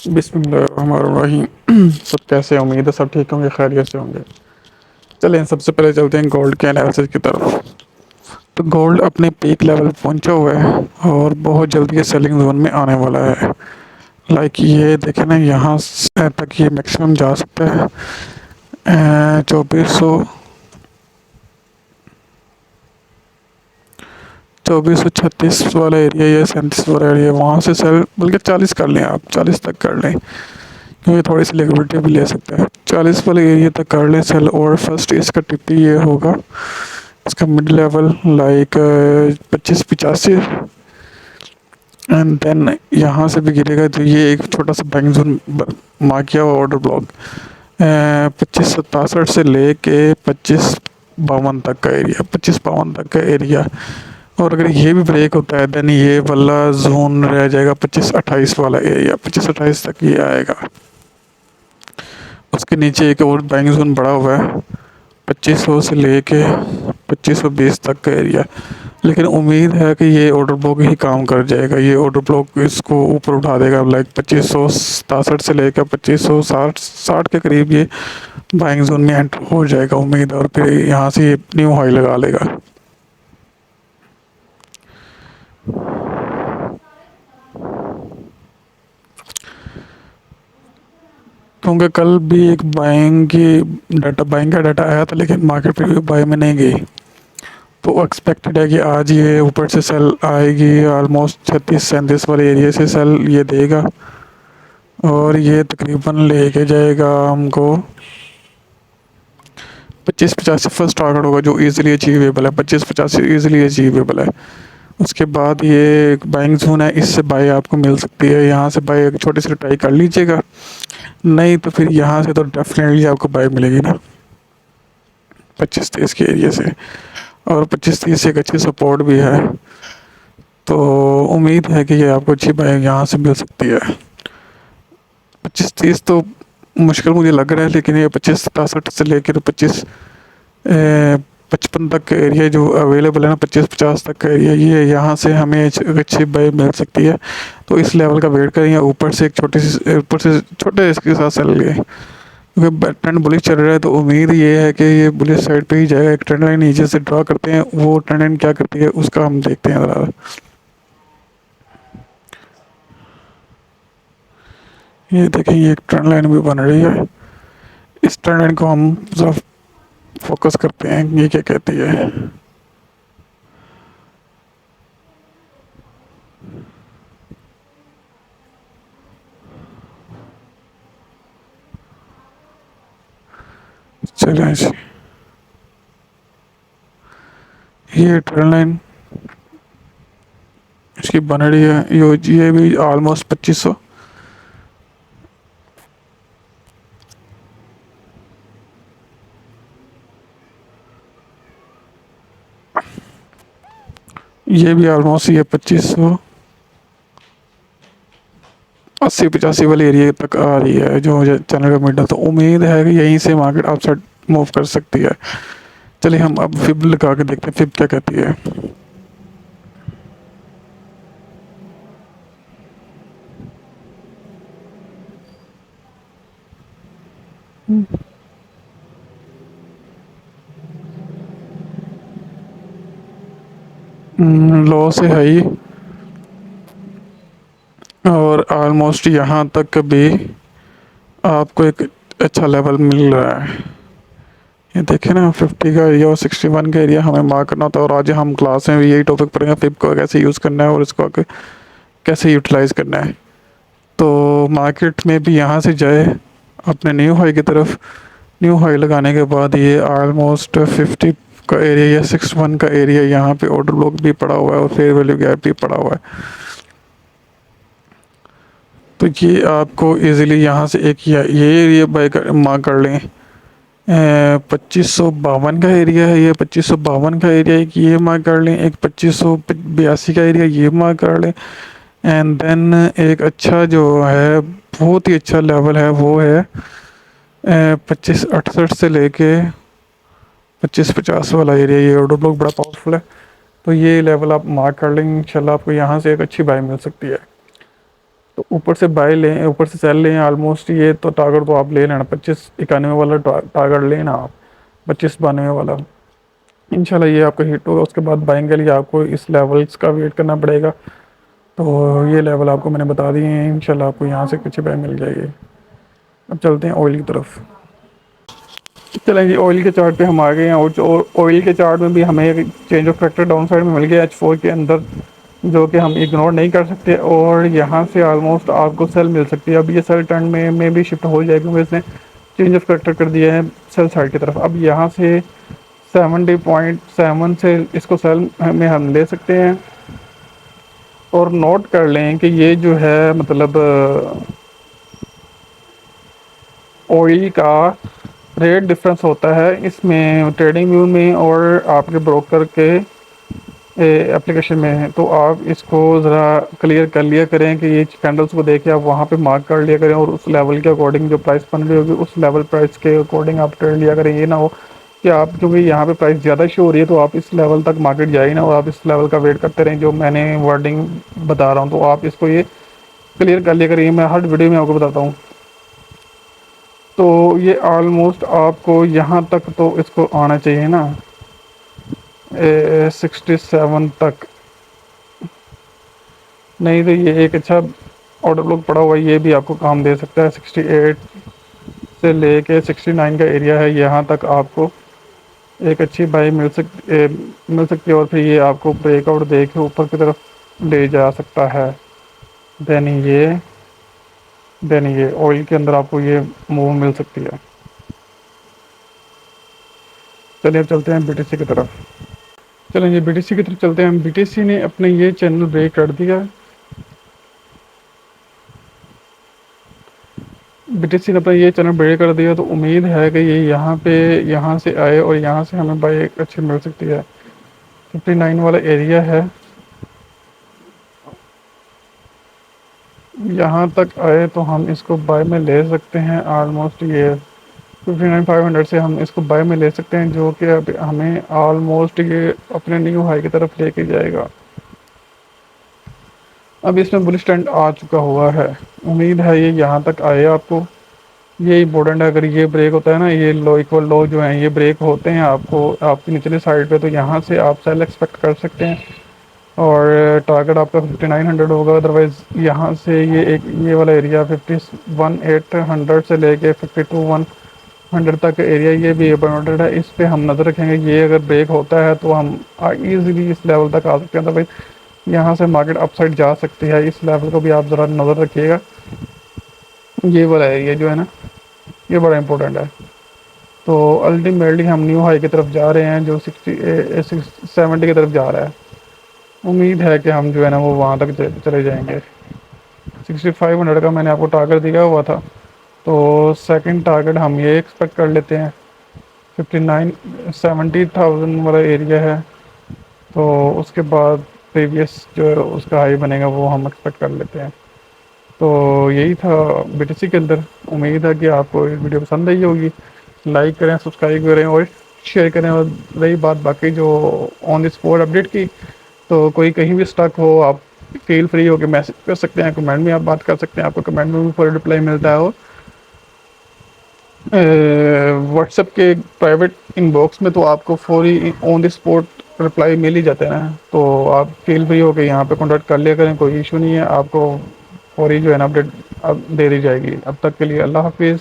बिस्मिल्लाहिर्रहमानिर्रहीम। सब कैसे हैं? उम्मीद है सब ठीक होंगे, खैरियत से होंगे। चलें सबसे पहले चलते हैं गोल्ड के एनालिसिस की तरफ। तो गोल्ड अपने पीक लेवल पहुंचा हुआ है और बहुत जल्दी ये सेलिंग जोन में आने वाला है। लाइक ये देखें ना, यहाँ से तक ये मैक्सिमम जा सकता है 2436 वाला एरिया या 37 वाला एरिया, वहाँ से सेल बल्कि 40 कर लें, आप 40 तक कर लें क्योंकि थोड़ी सी लिक्विडिटी भी ले सकते हैं। 40 वाले एरिया तक कर लें सेल। और फर्स्ट इसका टिप्पी ये होगा, इसका mid level like 2585 and then यहाँ से भी गिरेगा तो ये एक छोटा सा बाइंग जोन मार्क किया हुआ ऑर्डर ब्लॉक 2567 से लेके 2552 तक का एरिया, 2552 तक का एरिया। और अगर ये भी ब्रेक होता है देन ये वाला जोन रह जाएगा 2528 वाला एरिया, 2528 तक ये आएगा। उसके नीचे एक और बाइंग जोन बड़ा हुआ है 2500 से लेके 2520 तक का एरिया। लेकिन उम्मीद है कि ये ऑर्डर ब्लॉक ही काम कर जाएगा, ये ऑर्डर ब्लॉक इसको ऊपर उठा देगा। लाइक 2567 से लेकर 2560 के करीब ये बाइंग जोन में एंटर हो जाएगा उम्मीद है, और फिर यहाँ से ये न्यू हाई लगा लेगा। क्योंकि कल भी एक बाइंग का डाटा आया था लेकिन मार्केट प्रीव्यू बाय में नहीं गई, तो एक्सपेक्टेड है कि आज ये ऊपर से सेल आएगी। ऑलमोस्ट 36-37 वाले एरिया से सेल ये देगा और ये तकरीबन लेके जाएगा हमको 2585 फर्स्ट टारगेट होगा जो इजीली अचीवेबल है, 2585 इजीली अचीवेबल है। उसके बाद ये बाइंग जोन है, इससे बाय आपको मिल सकती है। यहाँ से बाय एक छोटी सी ट्राई कर लीजिएगा, नहीं तो फिर यहाँ से तो डेफिनेटली आपको बाय मिलेगी ना 25-30 के एरिया से। और 25-30 एक अच्छी सपोर्ट भी है, तो उम्मीद है कि ये आपको अच्छी बाय यहाँ से मिल सकती है। 25-30 तो मुश्किल मुझे लग रहा है, लेकिन ये 25-67 से लेकर 55 तक का एरिया जो अवेलेबल है ना, 25-50 तक का एरिया, ये यहाँ से हमें अच्छी बाय मिल सकती है। तो इस लेवल का वेट करें, या ऊपर से एक ऊपर से छोटे इसके साथ चल गए क्योंकि ट्रेंड बुलिश चल रहा है। तो उम्मीद ये है कि ये बुलिश साइड पे ही जाएगा। एक ट्रेंड लाइन नीचे से ड्रा करते हैं, वो ट्रेंड लाइन क्या करती है उसका हम देखते हैं ज़रा। ये देखें, ये एक ट्रेंड लाइन भी बन रही है। इस ट्रेंड लाइन को हम ज़रा फोकस करते हैं, ये क्या कहती है। चलें जी, ये ट्रेंड लाइन इसकी बन रही है, ये भी ऑलमोस्ट 2500। ये भी ऑलमोस्ट ये 2580-85 वाले एरिया तक आ रही है जो चैनल का मिडल। तो उम्मीद है कि यहीं से मार्केट अपसाइड मूव कर सकती है। चलिए हम अब फिब लगा के देखते हैं, फिब क्या कहती है। लो से हाई और ऑलमोस्ट यहाँ तक भी आपको एक अच्छा लेवल मिल रहा है। ये देखें ना, 50 का एरिया और 61 का एरिया हमें मार्क करना था। और आज हम क्लास में भी यही टॉपिक पढ़ेंगे, फिब को कैसे यूज़ करना है और इसको आगे कैसे यूटिलाइज़ करना है। तो मार्केट में भी यहाँ से जाए अपने न्यू हाई की तरफ। न्यू हाई लगाने के बाद ये ऑलमोस्ट 50 का एरिया या 61 का एरिया, यहाँ पे ऑर्डर ब्लॉक भी पड़ा हुआ है और फेयर वैल्यू गैप भी पड़ा हुआ है। तो ये आपको इजीली यहाँ से एक ये एरिया बाय मार्क कर लें। 2552 का एरिया है, ये 2552 का एरिया एक ये मार्क कर लें। एक 2582 का एरिया ये मार्क कर लें। एंड देन एक अच्छा जो है, बहुत ही अच्छा लेवल है, वो है 2568 से लेके 2550 वाला एरिया। ये ऑर्डर ब्लॉक बड़ा पावरफुल है, तो ये लेवल आप मार्क कर लेंगे। इंशाल्लाह आपको यहाँ से एक अच्छी बाय मिल सकती है। तो ऊपर से बाय लें, ऊपर से सेल लें ऑलमोस्ट, ये तो टारगेट तो आप ले लेना 2591 वाला टारगेट लेना आप, 2592 वाला। इंशाल्लाह ये आपका हिट होगा। उसके बाद बाइंग के लिए आपको इस लेवल्स का वेट करना पड़ेगा। तो ये लेवल आपको मैंने बता दिए हैं, इंशाल्लाह आपको यहाँ से कुछ बाय मिल जाएगी। अब चलते हैं ऑयल की तरफ। चलें जी, ऑयल के चार्ट पे हम आ गए हैं और ऑयल के चार्ट में भी हमें एक change of factor down side में मिल गया H4 के अंदर, जो कि हम इग्नोर नहीं कर सकते। और यहाँ से ऑलमोस्ट आपको सेल मिल सकती है। अब ये सेल टर्न में भी शिफ्ट हो जाएगी क्योंकि इसने चेंज ऑफ फैक्टर कर दिया है सेल साइड की तरफ। अब यहाँ से 70.7 से इसको सेल में हम ले सकते हैं। और नोट कर लें कि ये जो है मतलब ऑयल का रेट डिफरेंस होता है इसमें ट्रेडिंग व्यू में और आपके ब्रोकर के एप्लीकेशन में है। तो आप इसको ज़रा क्लियर कर लिया करें कि ये कैंडल्स को देख के आप वहाँ पे मार्क कर लिया करें और उस लेवल के अकॉर्डिंग जो प्राइस बन रही होगी उस लेवल प्राइस के अकॉर्डिंग आप ट्रेड लिया करें। ये ना हो कि आप, क्योंकि यहाँ पे प्राइस ज़्यादा शो हो रही है तो आप इस लेवल तक मार्केट जाए ना और आप इस लेवल का वेट करते रहें जो मैंने वर्डिंग बता रहा हूँ। तो आप इसको ये क्लियर कर लिया करिए, मैं हर वीडियो में आपको बताता हूँ। तो ये ऑलमोस्ट आपको यहाँ तक तो इसको आना चाहिए ना 67 तक, नहीं तो ये एक अच्छा ऑर्डर ब्लॉक पड़ा हुआ है, ये भी आपको काम दे सकता है। 68 से लेके 69 का एरिया है, यहाँ तक आपको एक अच्छी बाई मिल सकती है और फिर ये आपको ब्रेकआउट दे के ऊपर की तरफ ले जा सकता है। देन ये ऑयल के अंदर आपको ये मूव मिल सकती है। चलिए अब चलते हैं बीटीसी की तरफ। चलें ये बीटीसी की तरफ चलते हैं। बीटीसी ने अपने ये चैनल ब्रेक कर दिया। बीटीसी ने अपना ये चैनल ब्रेक कर दिया तो उम्मीद है कि ये यहाँ से आए और यहाँ से हमें बाई अच्छी मिल सकती है। 59 वाला एरिया है, यहाँ तक आए तो हम इसको बाय में ले सकते हैं। ऑलमोस्ट ये 59,500 से हम इसको बाय में ले सकते हैं, जो कि अब हमें ऑलमोस्ट ये अपने न्यू हाई की तरफ लेके जाएगा। अब इसमें बुलिश ट्रेंड आ चुका हुआ है, उम्मीद है ये यहाँ तक आए आपको। ये इम्पोर्टेंट है, अगर ये ब्रेक होता है ना, ये लो इक्वल लो जो है ये ब्रेक होते हैं आपको आपकी निचले साइड पे, तो यहाँ से आप सेल एक्सपेक्ट कर सकते हैं और टारगेट आपका 5900 होगा। अदरवाइज़ यहाँ से ये वाला एरिया 51,800 से लेके 52,100 तक एरिया ये भी इम्पोर्टेंट है, इस पर हम नज़र रखेंगे। ये अगर ब्रेक होता है तो हम ईज़िली इस लेवल तक आ सकते हैं। अदरवाइज यहाँ से मार्केट अपसाइड जा सकती है, इस लेवल को भी आप ज़रा नज़र रखिएगा। ये वाला एरिया जो है ना ये बड़ा इंपॉर्टेंट है। तो अल्टीमेटली हम न्यू हाई की तरफ जा रहे हैं जो 70 की तरफ जा रहा है। उम्मीद है कि हम जो है ना वो वहाँ तक चले जाएंगे। 6500 का मैंने आपको टारगेट दिया हुआ था, तो सेकंड टारगेट हम ये एक्सपेक्ट कर लेते हैं 70,000 वाला एरिया है। तो उसके बाद प्रीवियस जो उसका हाई बनेगा वो हम एक्सपेक्ट कर लेते हैं। तो यही था बीटीसी के अंदर। उम्मीद है कि आपको ये वीडियो पसंद आई होगी। लाइक करें, सब्सक्राइब करें और शेयर करें। और रही बात बाकी जो ऑन द स्पॉट अपडेट की, तो कोई कहीं भी स्टक हो आप फील फ्री हो के मैसेज कर सकते हैं, कमेंट में आप बात कर सकते हैं, आपको कमेंट में भी फुल रिप्लाई मिलता है। और व्हाट्सएप के प्राइवेट इनबॉक्स में तो आपको फौरी ऑन द स्पॉट रिप्लाई मिल ही जाते हैं, तो आप फील फ्री हो के यहाँ पे कॉन्टैक्ट कर लिया करें, कोई इशू नहीं है। आपको फौरी जो है ना अपडेट अब दे दी जाएगी। अब तक के लिए अल्लाह हाफिज़।